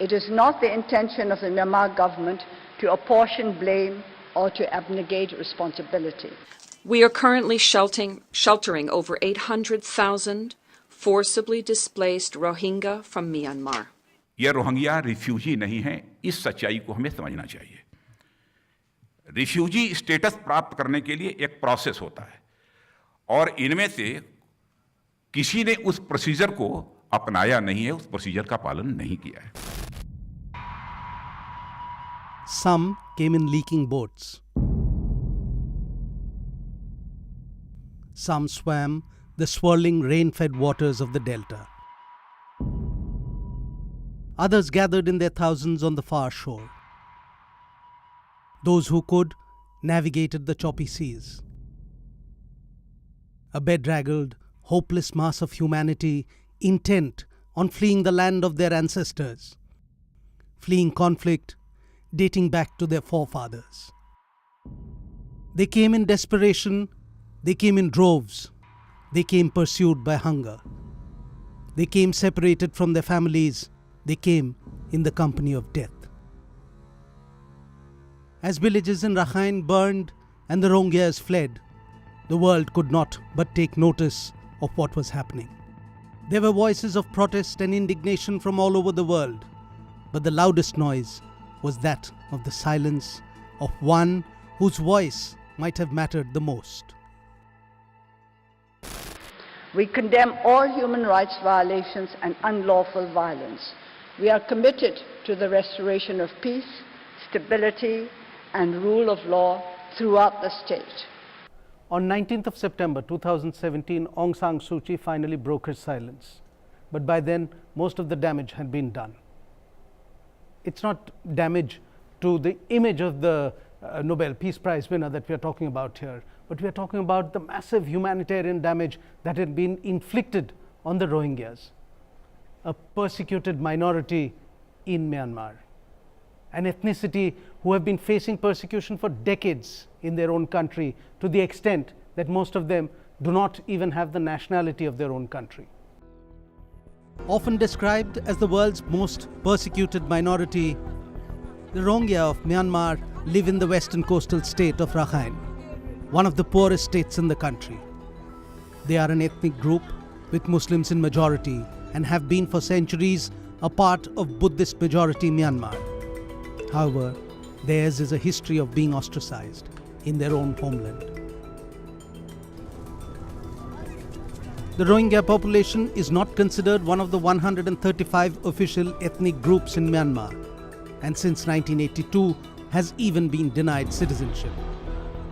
It is not the intention of the Myanmar government to apportion blame or to abnegate responsibility. We are currently sheltering over 800,000 forcibly displaced Rohingya from Myanmar. ये Rohingya refugee नहीं हैं, इस सच्चाई को हमें समझना चाहिए। Refugee status प्राप्त करने के लिए एक प्रोसेस होता है और इनमें से किसी ने उस प्रोसीजर को अपनाया नहीं है, उस प्रोसीजर का पालन नहीं किया है। Some came in leaking boats. Some swam the swirling rain-fed waters of the delta. Others gathered in their thousands on the far shore. Those who could navigated the choppy seas. A bedraggled, hopeless mass of humanity intent on fleeing the land of their ancestors, fleeing conflict dating back to their forefathers. They came in desperation, they came in droves, they came pursued by hunger. They came separated from their families, they came in the company of death. As villages in Rakhine burned and the Rohingyas fled, the world could not but take notice of what was happening. There were voices of protest and indignation from all over the world, but the loudest noise was that of the silence of one whose voice might have mattered the most. We condemn all human rights violations and unlawful violence. We are committed to the restoration of peace, stability, and rule of law throughout the state. On 19th of September 2017, Aung San Suu Kyi finally broke her silence. But by then, most of the damage had been done. It's not damage to the image of the Nobel Peace Prize winner that we are talking about here, but we are talking about the massive humanitarian damage that had been inflicted on the Rohingyas, a persecuted minority in Myanmar, an ethnicity who have been facing persecution for decades in their own country, to the extent that most of them do not even have the nationality of their own country. Often described as the world's most persecuted minority, the Rohingya of Myanmar live in the western coastal state of Rakhine, one of the poorest states in the country. They are an ethnic group with Muslims in majority and have been for centuries a part of Buddhist majority Myanmar. However, theirs is a history of being ostracized in their own homeland. The Rohingya population is not considered one of the 135 official ethnic groups in Myanmar, and since 1982 has even been denied citizenship.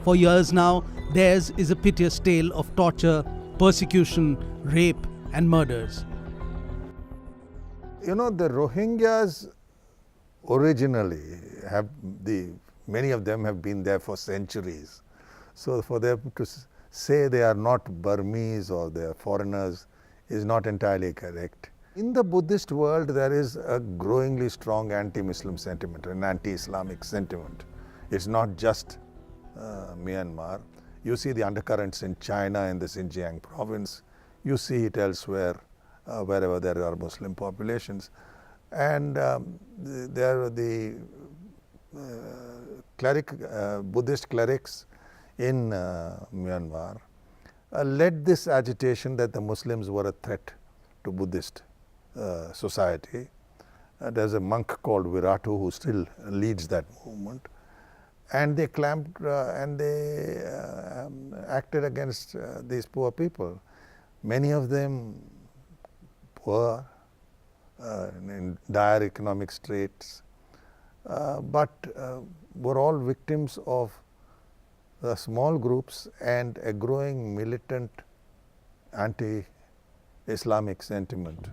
For years now, theirs is a piteous tale of torture, persecution, rape, and murders. You know, the Rohingyas originally many of them have been there for centuries. So for them to say they are not Burmese or they are foreigners is not entirely correct. In the Buddhist world, there is a growingly strong anti-Muslim sentiment, an anti-Islamic sentiment. It's not just Myanmar. You see the undercurrents in China, in the Xinjiang province. You see it elsewhere, wherever there are Muslim populations. And there are the Buddhist clerics in Myanmar led this agitation that the Muslims were a threat to Buddhist society. There's a monk called Viratu who still leads that movement. And they clamped and they acted against these poor people. Many of them poor, in dire economic straits, but were all victims of small groups and a growing militant anti-Islamic sentiment.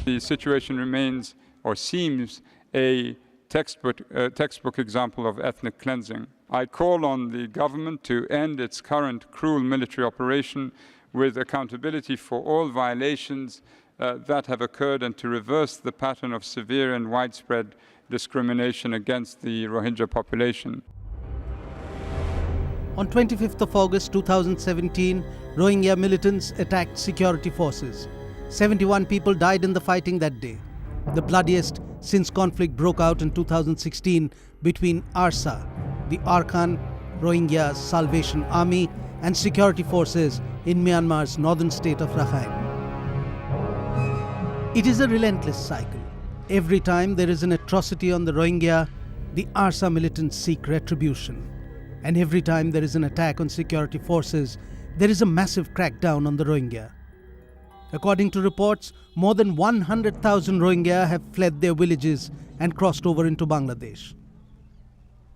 The situation remains or seems a textbook example of ethnic cleansing. I call on the government to end its current cruel military operation with accountability for all violations that have occurred and to reverse the pattern of severe and widespread discrimination against the Rohingya population. On 25th of August 2017, Rohingya militants attacked security forces. 71 people died in the fighting that day, the bloodiest since conflict broke out in 2016 between ARSA, the Arakan Rohingya Salvation Army, and security forces in Myanmar's northern state of Rakhine. It is a relentless cycle. Every time there is an atrocity on the Rohingya, the ARSA militants seek retribution. And every time there is an attack on security forces, there is a massive crackdown on the Rohingya. According to reports, more than 100,000 Rohingya have fled their villages and crossed over into Bangladesh.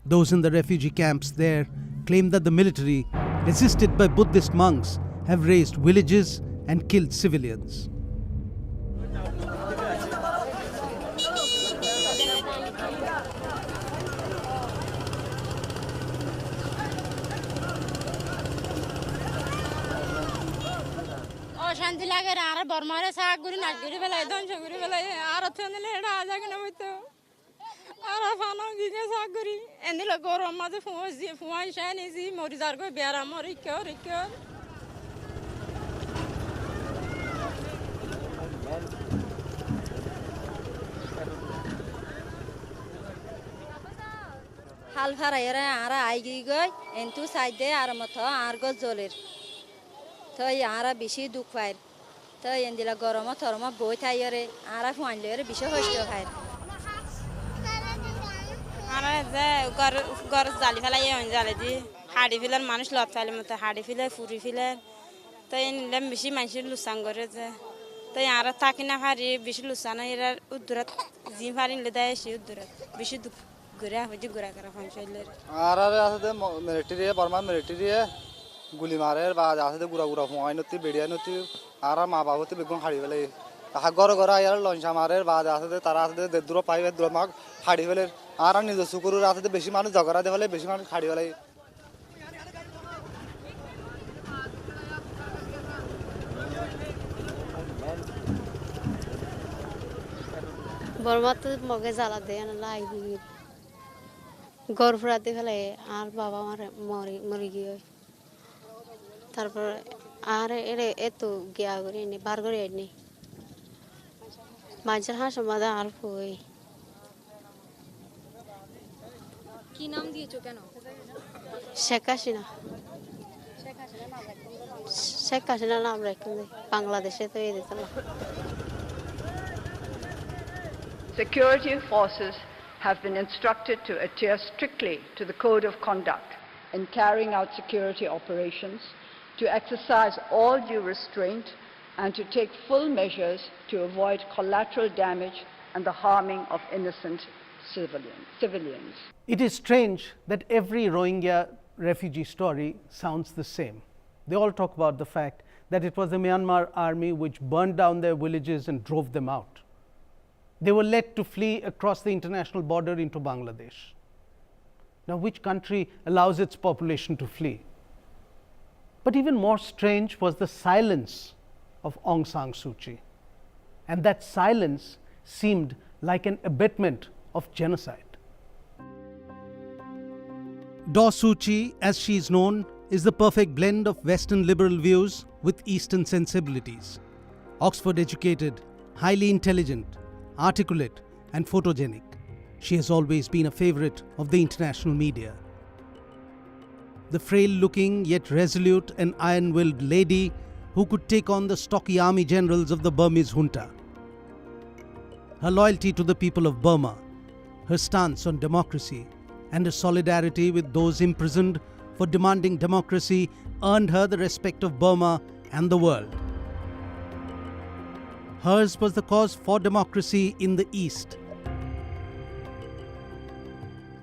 Those in the refugee camps there claim that the military, assisted by Buddhist monks, have razed villages and killed civilians. অশান্তি লাগে আর বর্মারে শাক গুরি নাচ গুরি বেলায় ধ্বংস গুরি বেলায় আর থনে হেডা আজাকে নমিতো আর Fanon গিগে শাক গুরি এন্দিল গরম মাঝে ফুয়াই শানিছি মরিজার কই বেরা মরি কেও হাল ফারাইরা আর আইগি গই এন্টু সাইডে আর মতো আর গো জলের তো আরা বেশি দুঃখ পায় তো এন্দিলা গরম থরম বই থাইরে আরা ফুয়াইলে বেশি কষ্ট খায় আরা যে গর জালি ফেলাই জালি দি হাড়ি ফেলার মানুষ লত ফেলে মতো হাড়ি ফেলে ফুরি ফেলে তো এনলাম বেশি মানুষের লুসান করে যে তো আরা থাকি না পারি বেশি লুসান এরা উদ্দুরাত জি পারিলে দেয় সে উদ্দুরাত বেশি দুঃখ ঘুরে হয়ে ঘুরা করা ফাংশনলে আরা আছে মিলিটারি বর্মা মিলিটারি গুলি মারে বা আছে গুড়া গুড়া ফোয়াই নতি বেড়িয়া নতি আর মা বাবতে বেগুন হাড়ি ফেলে ঘর ঘর আয়ার লঞ্চা মারে বা আছে তারা আছে দূর পাইবে দূর মাগ হাড়ি ফেলে আর নিজে শুকুর আছে বেশি মানুষ ঝগড়া দিয়ে ফেলে বেশি মানুষ হাড়ি ফেলে বর্মা তো মগে জ্বালা দেয় না লাগি গড় ফুরাতে ফেলে আর বাবা আমার মরি গিয়ে তারপর আর এর এত গিয়া করে নি বার করে নি মাঝে হাঁস মাঝে আর কই কি নাম দিয়েছো কেন শেখ হাসিনা নাম রেখে বাংলাদেশে তো এই দিত না Security forces have been instructed to adhere strictly to the code of conduct in carrying out security operations, to exercise all due restraint, and to take full measures to avoid collateral damage and the harming of innocent civilians. It is strange that every Rohingya refugee story sounds the same. They all talk about the fact that it was the Myanmar army which burned down their villages and drove them out. They were led to flee across the international border into Bangladesh. Now, which country allows its population to flee? But even more strange was the silence of Aung San Suu Kyi. And that silence seemed like an abetment of genocide. Daw Suu Kyi, as she is known, is the perfect blend of Western liberal views with Eastern sensibilities. Oxford educated, highly intelligent, articulate and photogenic, she has always been a favorite of the international media. The frail-looking yet resolute and iron-willed lady who could take on the stocky army generals of the Burmese junta. Her loyalty to the people of Burma, her stance on democracy, and her solidarity with those imprisoned for demanding democracy earned her the respect of Burma and the world. Hers was the cause for democracy in the East.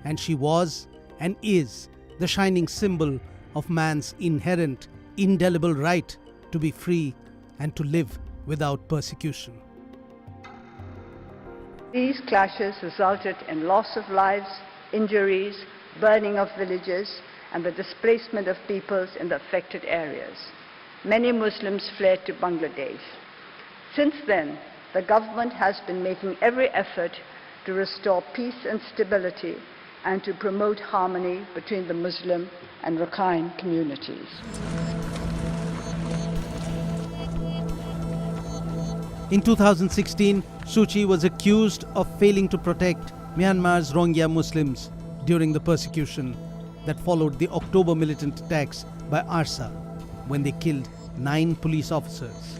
And she was and is the shining symbol of man's inherent, indelible right to be free and to live without persecution. These clashes resulted in loss of lives, injuries, burning of villages, and the displacement of peoples in the affected areas. Many Muslims fled to Bangladesh. Since then, the government has been making every effort to restore peace and stability and to promote harmony between the Muslim and Rakhine communities. In 2016, Suu Kyi was accused of failing to protect Myanmar's Rohingya Muslims during the persecution that followed the October militant attacks by ARSA when they killed 9 police officers.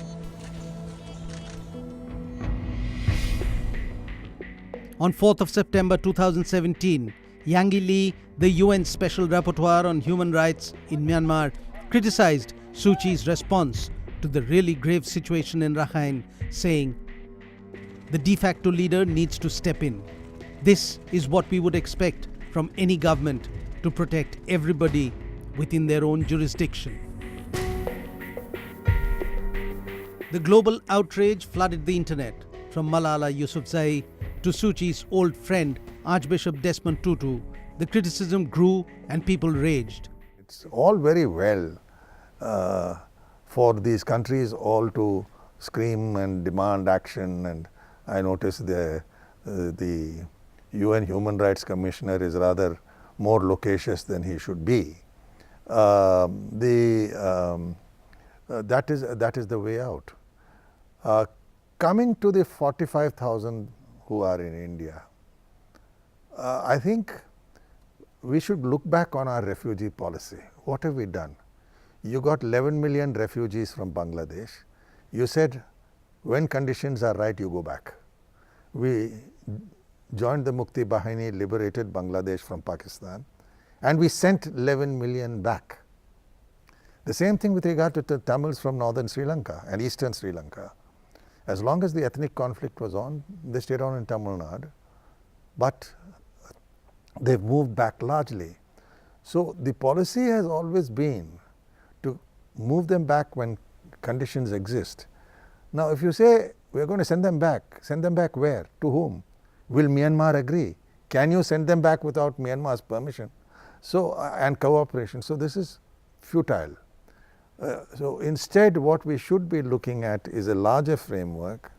On 4th of September 2017, Yanghee Lee, the UN Special Rapporteur on Human Rights in Myanmar, criticized Suu Kyi's response to the really grave situation in Rakhine, saying, "The de facto leader needs to step in. This is what we would expect from any government to protect everybody within their own jurisdiction." The global outrage flooded the internet, from Malala Yousafzai to Suu Kyi's old friend Archbishop Desmond Tutu. The criticism grew and people raged. It's all very well for these countries all to scream and demand action, and I notice the UN Human Rights Commissioner is rather more loquacious than he should be. That is the way out. Coming to the 45,000 who are in India, I think we should look back on our refugee policy. What have we done? You got 11 million refugees from Bangladesh. You said, when conditions are right, you go back. We joined the Mukti Bahini, liberated Bangladesh from Pakistan, and we sent 11 million back. The same thing with regard to the Tamils from northern Sri Lanka and eastern Sri Lanka. As long as the ethnic conflict was on, they stayed on in Tamil Nadu, but they've moved back largely. So the policy has always been to move them back when conditions exist. Now, if you say we're going to send them back where? To whom? Will Myanmar agree? Can you send them back without Myanmar's permission? So, and cooperation. So this is futile. So instead, what we should be looking at is a larger framework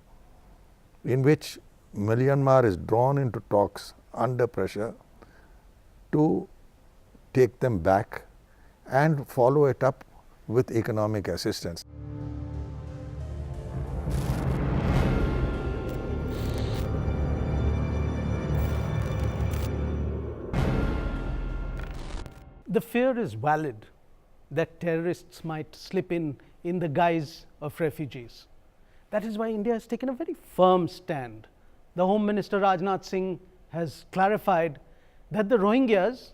in which Myanmar is drawn into talks under pressure to take them back and follow it up with economic assistance. The fear is valid that terrorists might slip in the guise of refugees. That is why India has taken a very firm stand. The Home Minister Rajnath Singh has clarified that the Rohingyas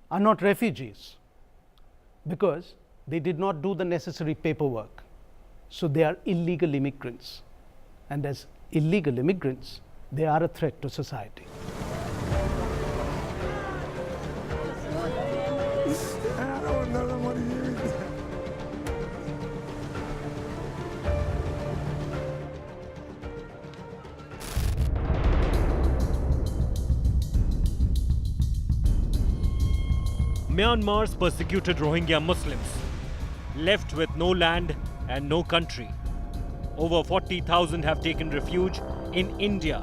are not refugees because they did not do the necessary paperwork. So they are illegal immigrants. And as illegal immigrants, they are a threat to society. Myanmar's persecuted Rohingya Muslims, left with no land and no country. Over 40,000 have taken refuge in India.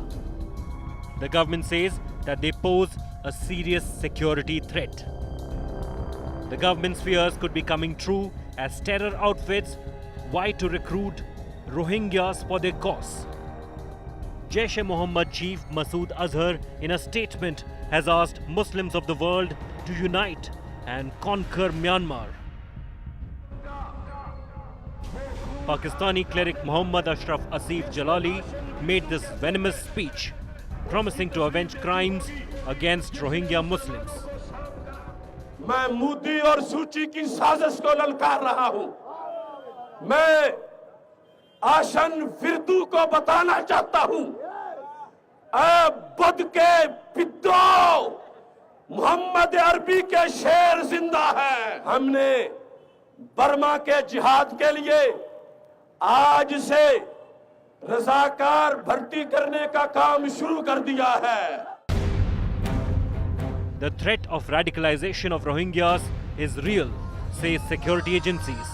The government says that they pose a serious security threat. The government's fears could be coming true as terror outfits vie to recruit Rohingyas for their cause. Jaish-e-Mohammed chief Masood Azhar, in a statement, has asked Muslims of the world to unite and conquer Myanmar. Pakistani cleric Muhammad Ashraf Asif Jalali made this venomous speech, promising to avenge crimes against Rohingya Muslims. मैं मोदी और सूची की साजिश को ललकार रहा हूं। मैं आशन फिरदू को बताना चाहता हूं, बुद्ध के विद्रोह मोहम्मद अरबी के शेर जिंदा है। हमने बर्मा के जिहाद के लिए आज से रजाकार भर्ती करने का काम शुरू कर दिया है। The threat of radicalization of Rohingyas is real, say security agencies.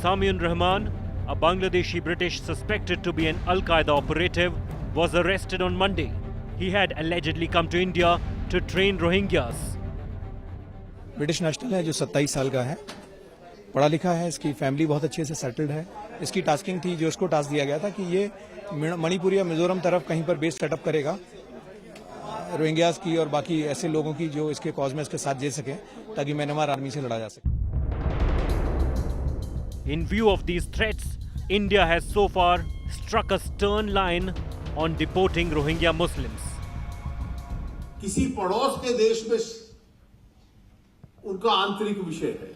Samiun Rahman, a Bangladeshi British suspected to be an Al-Qaeda operative, was arrested on Monday. He had allegedly come to India to train Rohingyas. British national है जो 27 साल का है, पढ़ा लिखा है, इसकी family बहुत अच्छे से सेटल्ड है इसकी टास्किंग थी, जो उसको टास्क दिया गया था कि ये मणिपुर या मिजोरम तरफ कहीं पर बेस सेटअप करेगा रोहिंग्यास की और बाकी ऐसे लोगों की जो इसके कॉज में इसके साथ दे सके, ताकि म्यांमार आर्मी से लड़ा जा सके। In view of these threats, India has so far struck a stern line on deporting Rohingya Muslims. किसी पड़ोस के देश में उनका आंतरिक विषय है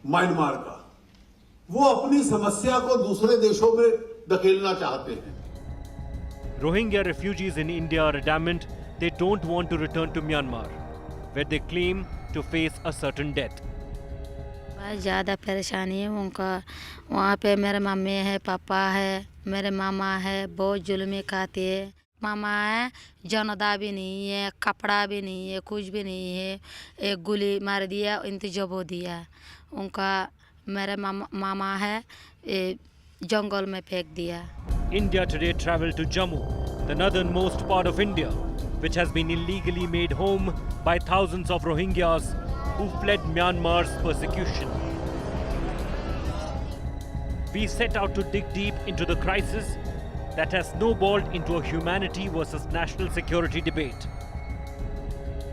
म्यांमार का, वो अपनी समस्या को दूसरे देशों में धकेलना चाहते हैं। Rohingya refugees in India are adamant they don't want to return to Myanmar, where they claim to face a certain death. बहुत ज़्यादा परेशानी है उनका। वहाँ पे मेरे मम्मी है, पापा है, मेरे मामा है, बहुत जुल्मी खाते हैं। मामा है, जनदा भी नहीं है, कपड़ा भी नहीं है, कुछ भी नहीं है। एक गोली मार दिया, इंतजाम हो दिया उनका। मेरे मामा है, जंगल में फेंक दिया। India today travelled to Jammu, the northernmost part of India, which has been illegally made home by thousands of Rohingyas who fled Myanmar's persecution. We set out to dig deep into the crisis that has snowballed into a humanity versus national security debate.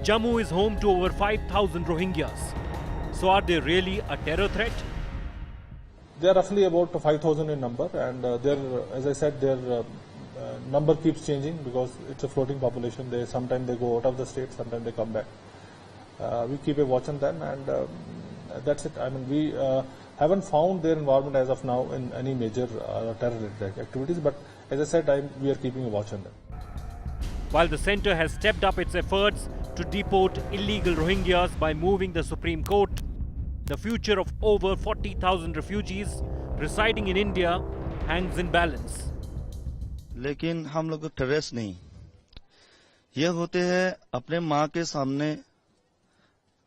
Jammu is home to over 5,000 Rohingyas. So are they really a terror threat? They are roughly about 5,000 in number, and as I said, their number keeps changing because it's a floating population. Sometimes they go out of the state, sometimes they come back. We keep a watch on them, and that's it. I mean, we haven't found their involvement as of now in any major terror activities, but as I said, we are keeping a watch on them. While the centre has stepped up its efforts to deport illegal Rohingyas by moving the Supreme Court, the future of over 40,000 refugees residing in India hangs in balance. लेकिन हम लोग terrorist नहीं, ये होते हैं अपने माँ के सामने।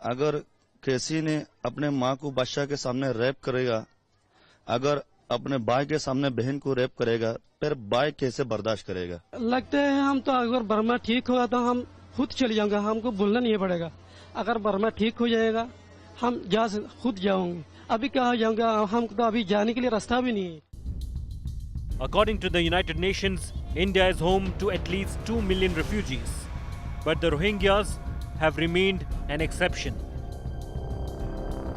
अगर किसी ने अपने माँ को बादशाह के सामने रेप करेगा, अगर अपने भाई के सामने बहन को रेप करेगा, फिर भाई कैसे बर्दाश्त करेगा? लगते हैं हम तो अगर बर्मा ठीक होगा तो हम खुद चले जाएंगे, हमको बोलना नहीं पड़ेगा। अगर बर्मा ठीक हो जाएगा हम खुद जाओगे। अभी कहाँ जाऊंगा, हमको तो अभी जाने के लिए रास्ता भी नहीं है। According to the United Nations, India is home to at least 2 million refugees, but the Rohingyas have remained an exception.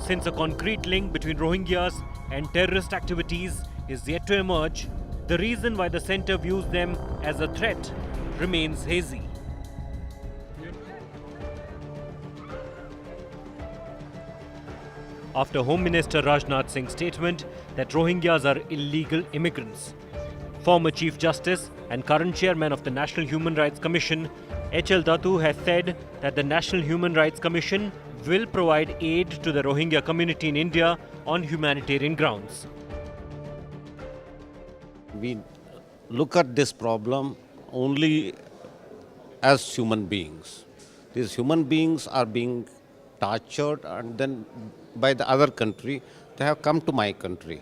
Since a concrete link between Rohingyas and terrorist activities is yet to emerge, the reason why the centre views them as a threat remains hazy. After Home Minister Rajnath Singh's statement that Rohingyas are illegal immigrants, former Chief Justice and current Chairman of the National Human Rights Commission, H.L. Datu, has said that the National Human Rights Commission will provide aid to the Rohingya community in India on humanitarian grounds. We look at this problem only as human beings. These human beings are being tortured, and then by the other country, they have come to my country.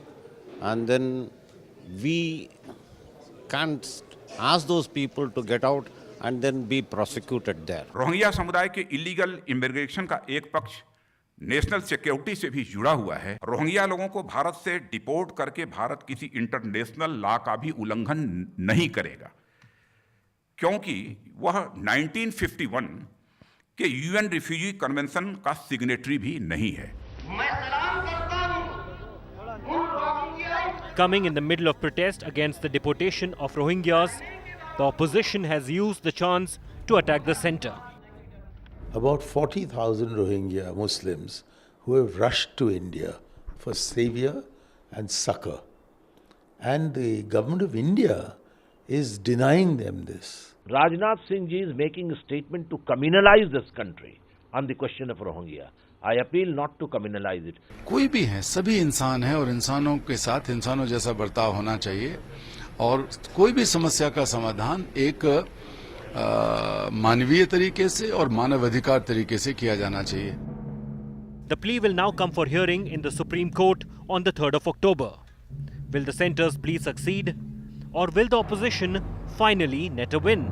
And then we can't ask those people to get out and then be prosecuted there. Rohingya समुदाय के illegal immigration का एक पक्ष national security से भी जुड़ा हुआ है। रोहिंग्या लोगों को भारत से डिपोर्ट करके भारत किसी इंटरनेशनल लॉ का भी उल्लंघन नहीं करेगा, क्योंकि वह 1951 के यूएन रिफ्यूजी कन्वेंशन का सिग्नेटरी भी नहीं है। Coming in the middle of protest against the deportation of Rohingyas, the opposition has used the chance to attack the centre. About 40,000 Rohingya Muslims who have rushed to India for savior and succor. And the government of India is denying them this. Rajnath Singh ji is making a statement to communalize this country on the question of Rohingya. I appeal not to communalize it. कोई भी है, सभी इंसान है और इंसानों के साथ इंसानों जैसा बर्ताव होना चाहिए और कोई भी समस्या का समाधान एक मानवीय तरीके से और मानवाधिकार तरीके से किया जाना चाहिए. The plea will now come for hearing in the Supreme Court on the 3rd of October. Will the centre's plea succeed, or will the opposition finally net a win?